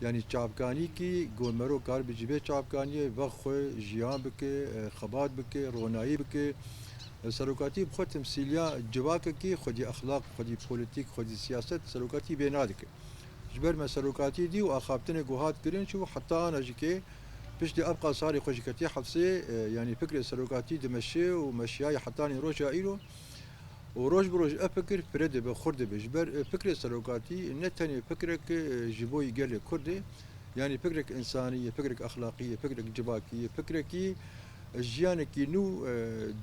يعني چاپکانی کی گومرو کار بجیبه چاپکانی وقت جیان بکه خبات بکه رونایی بکه سروکاتی بخود تمثیلیا جواک کی خودی اخلاق خودی پولیتیک خودی سیاست سروکاتی بینادک جبر ما سروکاتی دی و اخابتن گوهات کرین شو حتی انا جکی پیش دی ابقى صاري خوشكتي حفصي يعني فكرة سروكاتي دمشي ومشياي حتاني روجا ايرو وروج بروج افكر فرد بخرد بجبر فكرة سروكاتي نتني فكرك جبوي قال كردي يعني فكرك انسانيه فكرك اخلاقيه فكرك جباكيه فكرك جيانك نو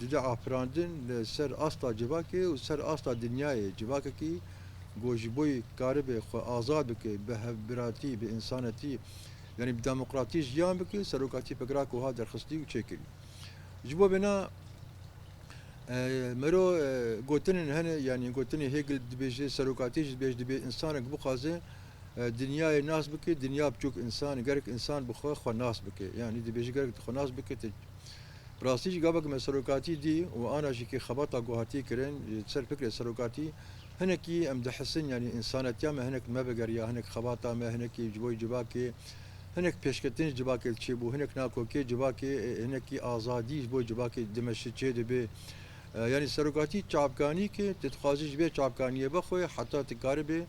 دجا افراندن سر استا جباكي وسر استا دنياي جباكي جو جبوي كارب ازاد بك بهبراتي بانسانتي يعني بديمقراطيه جيان بك سروكاتي فكراك وهذا خصدي وتشكل جبو بنا مرو قوتن هنا يعني قوتن هيك دبيجي سروكاتيج دبيج دبي انسانك بقازه دنيا ناس بك دنيا بتشوك انسان غيرك انسان بخو خو ناس بك يعني دبيجي غيرك خو ناس بك براستيج قابك من سروكاتي دي وانا جيكي خبطه قوهاتي كرين تسر فكره سروكاتي هناكي امدح حسن يعني انسانات ياما هناك ما بقريا هناك خباطه ما هناك جبوي جباكي هناك بيشكتين جباكي التشيبو هناك ناكو كي جباكي هناك ازادي جبوي جباكي دمشق دبي يعني سروقاتي چابکانی که تتخازش به چابکانی بخوی حتی تکاری به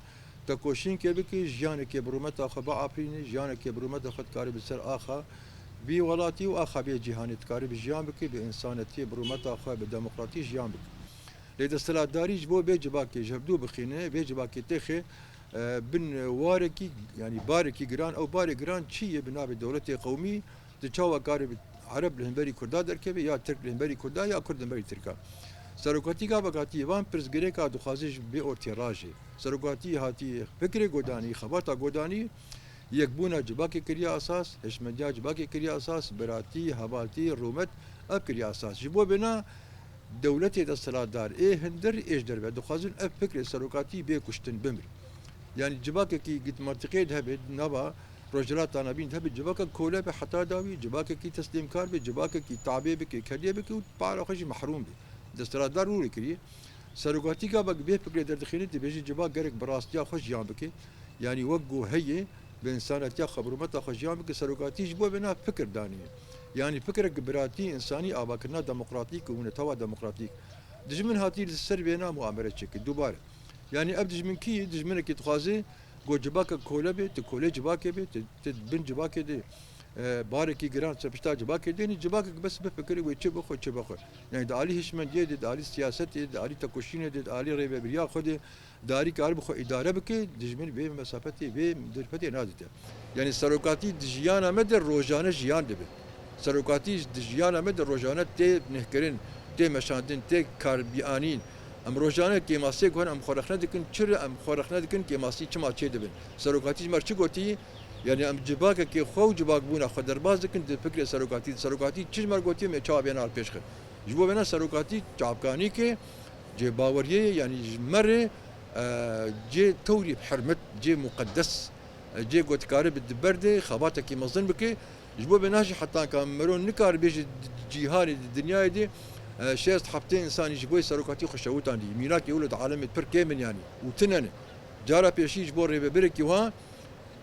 تکوشین که بکی جیان که برومت آخه با آفرینی جیان که برومت خود کاری به سر آخه بی ولاتی و آخه به جهانی تکاری به جیان بکی به انسانیتی برومت آخه به دموکراتی جیان بکی لید استلاداری جبو به جباکی جبدو بخینه به جباکی تخه بن وارکی يعني باركي جران او بارك جران شيء بنابي دولتي قومي تشاوا كاري عرب لهنبري كردا دركبي يا ترك لهنبري كردا يا كرد لهنبري تركا سروقاتي کا بقاتی وان پرزگری کا دخازش به اورتیراجی سروقاتی هاتی فکر گودانی خبرتا گودانی یک بونا جباکی کریا اساس هشمجا جباکی کریا اساس براتی حواتی رومت اب کریا اساس جبو بنا دولتي دستلادار ايه هندر ايش دربه دخازن اب فكر سروقاتي به کشتن بمر يعني جباك كي قد مرتقيد هبد نبا رجلات انا بين هبد جباك كولا بحتى داوي جباك كي تسليم كار جباك كي تعبي بك كديه بك وبارا خش محروم بي دسترادار رو كري سروقاتي کا بك به فكر در دخينه بيجي جباك غيرك براستيا خوش جان بك يعني وقو هي بانسانات يا خبر متى خوش جان بك سروقاتي جبو بنا فكر داني يعني فكرك براتي انساني اباكنا ديمقراطيك ونتوا ديمقراطيك دجمن هاتي السر بينا مؤامره شكل دوباره يعني ابدج من كي دج منك تخازي جو جباك كولبي تكولي جباك بي تبن جباك دي باركي جران سبشتا جباك ديني جباك بس بفكري ويتشبخ وتشبخ يعني دالي هشمن دي دالي سياسه دي دالي تكوشين دي دالي ريبه بريا خدي داري كارب خو اداره بك دج من بي مسافتي بي درفتي نازته يعني سروقاتي دجيانا مدر روجانه جيان دبي سروقاتي دجيانا مدر روجانه تي نهكرين تي مشاندين تي كاربيانين ام روجانه کیماسی کن ام خورخنه دکن چر ام خورخنه دکن کیماسی چما چه دبن سروقاتی مر چی گوتی یعنی ام جباک کی خو جباک بونا خدر باز دکن د فکر سروقاتی چی مر گوتی می چا بینال پیش خد جبو بنا سروقاتی چابکانی که جه باوریه یعنی مر جه توری حرمت جه مقدس جه گوتکار بدبرده خباته کی مزن بکی جبو بناش حتی کام مرون نکار بیج جهانی دنیای دی شاست حبتين انسان يجبوي سروقاتي خشوتان دي ميراك يولد عالم تركي من يعني وتنن جارا بيشي جبور ريبرك وها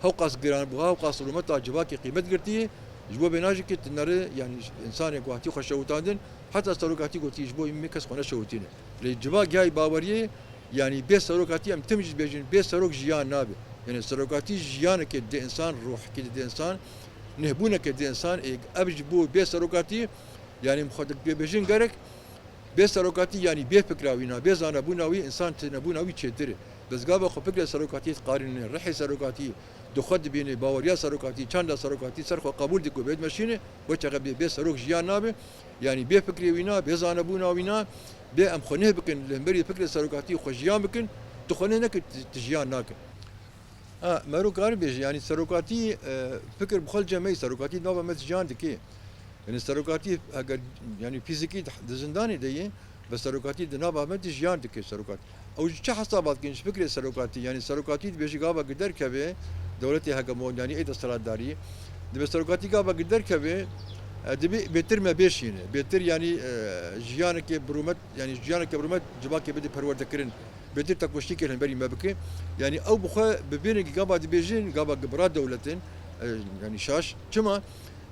هوقاس جران بوها وقاس رومتا جباكي قيمه قرتي جبو بيناجي كت نر يعني انسان يقواتي خشوتان دين حتى سروقاتي قلتي جبوي ميكس خنا شوتين لي جبا جاي باوريه يعني بي سروقاتي ام تمجي بيجن بي سروق جيان نابي يعني سروقاتي جيان كد انسان روح كد انسان نهبونه كد انسان ابجبو بي سروقاتي يعني مخدك بيجن غيرك به سروقاتی يعني به فکراوینا به زانبوناوی انسان تنبوناوی چدره بس قابل خو فکر سروقاتی قارن رح سروقاتی دخد بين باوريا سروقاتی چند سروقاتی سر خو قبول دي کو بيد ماشينه وچغه به سروق جيان نابه يعني به فکروینا به زانبوناوینا به ام خنه بكن لمبري فکر سروقاتی خو جيان بكن تخنه نك تجيان ناك مرو قال بيج يعني سروقاتی فكر بخل جمعي سروقاتی نوبه متجان دكي يعني سروقاتي اگر يعني فيزيكي زنداني دي بس سروقاتي دنابا ما تجيان دكي سروقات او چه حسابات كنش فكره سروقاتي يعني سروقاتي بيجي غابا قدر كبه دولتي هاجمون يعني اي دستلات داري دي بس سروقاتي غابا قدر كبه دي بيتر ما بيشين بيتر يعني جيانك برومت يعني جيانك برومت جباكي بدي پرورده کرن بدر تكوشتي كان بري ما بكي يعني او بخا ببين قابا دبيجين قابا قبرات دولتين يعني شاش كما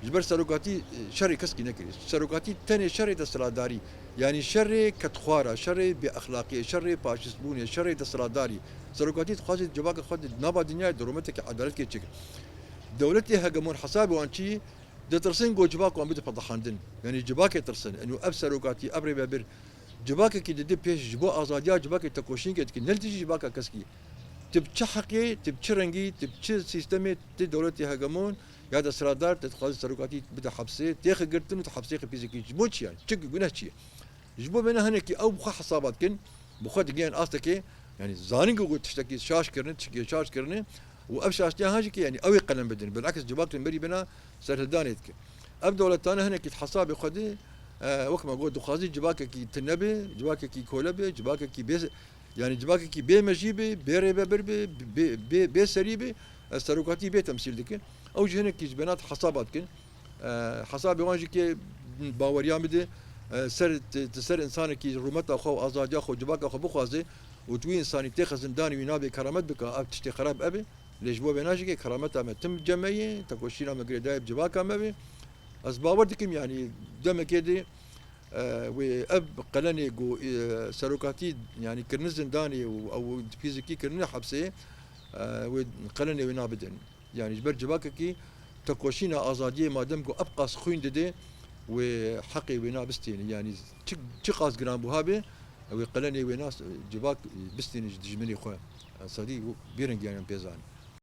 جبر سروقاتي شري كسكي نكري سروقاتي تاني شري دسراداري يعني شري كتخوارا شري باخلاقيه شري باشسبوني شري دسراداري سروقاتي تخاصي جباك خد نابا دنيا درومتك عدالت كي تشك دولتي هجمون حسابي وانشي دترسن جو جباك وان بده فضحاندن يعني جباك ترسن انه اب سروقاتي ابري بابر جباك كي دي بيش جبو ازاديا جباك تكوشين كي نلتي جباك كسكي تبتشحقي تبتشرنجي تبتش سيستمي تي دولتي هجمون يا دا سرادار تتخذ سروقاتي بدا حبسي تيخ قرتن وتحبسي فيزيكي جبوتش يعني تشك قناه شي جبو بينا هناك او بخا حسابات كن بخا دقيان استكي يعني زانين قلت تشتكي شاش كرن تشكي شاش كرن وابشاش هاجي يعني اوي قلم بدن بالعكس جباك المري بنا سردانيتك اب دولة تانا هناك حسابي خدي وقت ما قلت دخازي جباك كي تنبي جباك كي كولبي جباك كي بيس يعني جباك كي بي مجيبي بي ريبه بربي بي سريبي السروقاتي بي تمثيل دكن او جهنك كي جبنات حسابات كن حسابي وانجي كي باوريا مدي سر تسر انسان كي رومتا اخو ازاديا اخو جباك اخو بخوازي وتوي انسان تاخذ زنداني وينابي كرامت بك اب تشتي خراب ابي ليش بو بيناجي كرامتها ما تم جمعيه تكوشينا مقريداي بجباك مبي اسباب وردكم يعني دم كده واب قلني جو سروقاتي يعني كرن زنداني او فيزيكي كرن حبسي وقلني وينابدن يعني جبر جباك كي تكوشينا ازاديه ما دمكو ابقى سخوين ددي وحقي وينا بستين يعني تقاس جرام بوهابي وقلني ويناس جباك بستين جمني خويا صديق بيرنج يعني بيزان